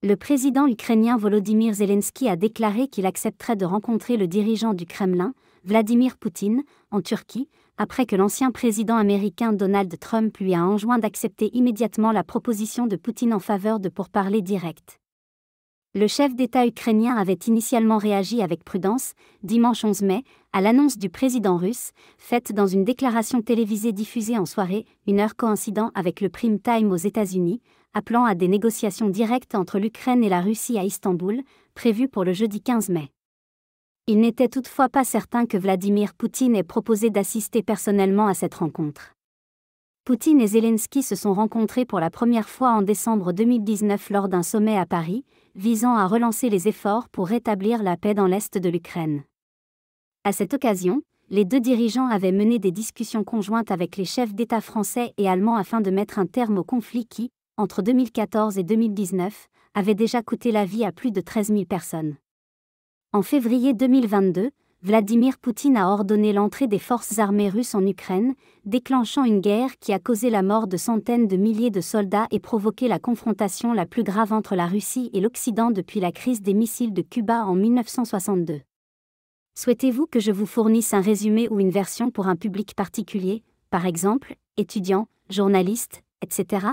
Le président ukrainien Volodymyr Zelensky a déclaré qu'il accepterait de rencontrer le dirigeant du Kremlin, Vladimir Poutine, en Turquie, après que l'ancien président américain Donald Trump lui a enjoint d'accepter immédiatement la proposition de Poutine en faveur de pourparlers directs. Le chef d'État ukrainien avait initialement réagi avec prudence, dimanche 11 mai, à l'annonce du président russe, faite dans une déclaration télévisée diffusée en soirée, une heure coïncidant avec le prime time aux États-Unis, appelant à des négociations directes entre l'Ukraine et la Russie à Istanbul, prévues pour le jeudi 15 mai. Il n'était toutefois pas certain que Vladimir Poutine ait proposé d'assister personnellement à cette rencontre. Poutine et Zelensky se sont rencontrés pour la première fois en décembre 2019 lors d'un sommet à Paris, visant à relancer les efforts pour rétablir la paix dans l'est de l'Ukraine. À cette occasion, les deux dirigeants avaient mené des discussions conjointes avec les chefs d'État français et allemands afin de mettre un terme au conflit qui, entre 2014 et 2019, avait déjà coûté la vie à plus de 13 000 personnes. En février 2022, Vladimir Poutine a ordonné l'entrée des forces armées russes en Ukraine, déclenchant une guerre qui a causé la mort de centaines de milliers de soldats et provoqué la confrontation la plus grave entre la Russie et l'Occident depuis la crise des missiles de Cuba en 1962. Souhaitez-vous que je vous fournisse un résumé ou une version pour un public particulier, par exemple, étudiants, journalistes, etc.